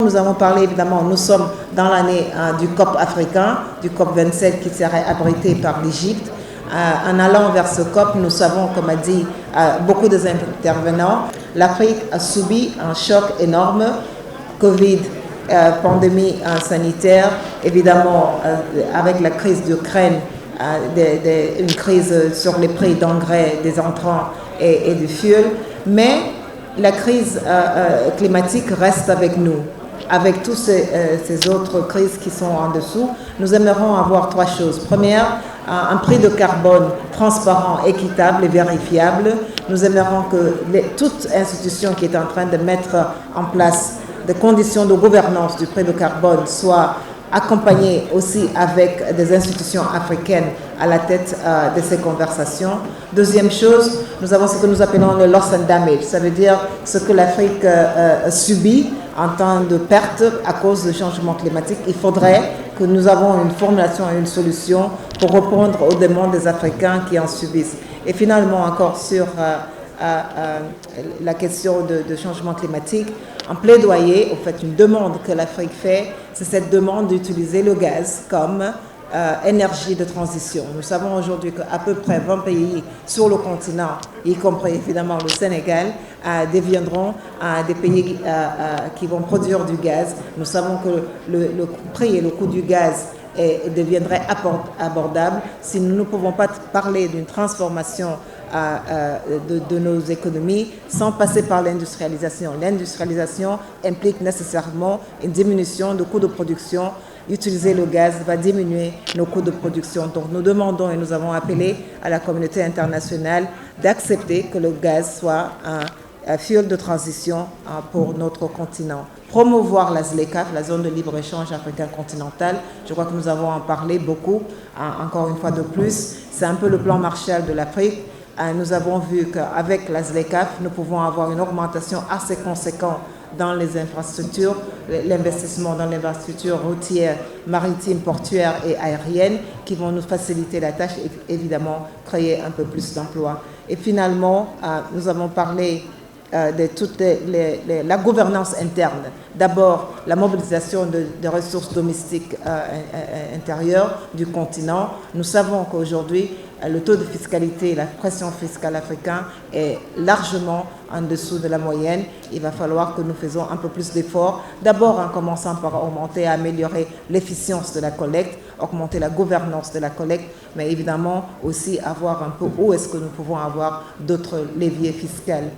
nous avons parlé, évidemment, nous sommes dans l'année du COP africain, du COP 27 qui serait abrité par l'Égypte. En allant vers ce COP, nous savons, comme a dit beaucoup des intervenants, l'Afrique a subi un choc énorme, Covid, pandémie sanitaire, évidemment avec la crise d'Ukraine, une crise sur les prix d'engrais, des entrants et du fuel, mais la crise climatique reste avec nous. Avec toutes ces autres crises qui sont en dessous, nous aimerions avoir trois choses. Première, un prix de carbone transparent, équitable et vérifiable. Nous aimerions que toute institution qui est en train de mettre en place des conditions de gouvernance du prix de carbone soient accompagnées aussi avec des institutions africaines à la tête de ces conversations. Deuxième chose, nous avons ce que nous appelons le loss and damage, ça veut dire ce que l'Afrique subit en temps de perte à cause du changement climatique. Il faudrait que nous avons une formulation et une solution pour répondre aux demandes des Africains qui en subissent. Et finalement, encore sur la question de changement climatique, un plaidoyer, en fait, une demande que l'Afrique fait, c'est cette demande d'utiliser le gaz comme énergie de transition. Nous savons aujourd'hui qu'à peu près 20 pays sur le continent, y compris évidemment le Sénégal, deviendront des pays qui vont produire du gaz. Nous savons que le prix et le coût du gaz deviendraient abordables si nous ne pouvons pas parler d'une transformation de nos économies sans passer par l'industrialisation. L'industrialisation implique nécessairement une diminution du coût de production. Utiliser le gaz va diminuer nos coûts de production. Donc nous demandons et nous avons appelé à la communauté internationale d'accepter que le gaz soit un fuel de transition pour notre continent. Promouvoir la ZLECAf, la zone de libre-échange africain continental. Je crois que nous avons en parlé beaucoup, encore une fois de plus. C'est un peu le plan Marshall de l'Afrique. Nous avons vu qu'avec la ZLECAf, nous pouvons avoir une augmentation assez conséquente dans les infrastructures, l'investissement dans l'infrastructure routière, maritime, portuaire et aérienne qui vont nous faciliter la tâche et évidemment créer un peu plus d'emplois. Et finalement, nous avons parlé de toute la gouvernance interne. D'abord, la mobilisation de ressources domestiques intérieures du continent. Nous savons qu'aujourd'hui, le taux de fiscalité, la pression fiscale africaine est largement en dessous de la moyenne. Il va falloir que nous fassions un peu plus d'efforts. D'abord en commençant par augmenter et améliorer l'efficience de la collecte, augmenter la gouvernance de la collecte, mais évidemment aussi avoir un peu où est-ce que nous pouvons avoir d'autres leviers fiscaux.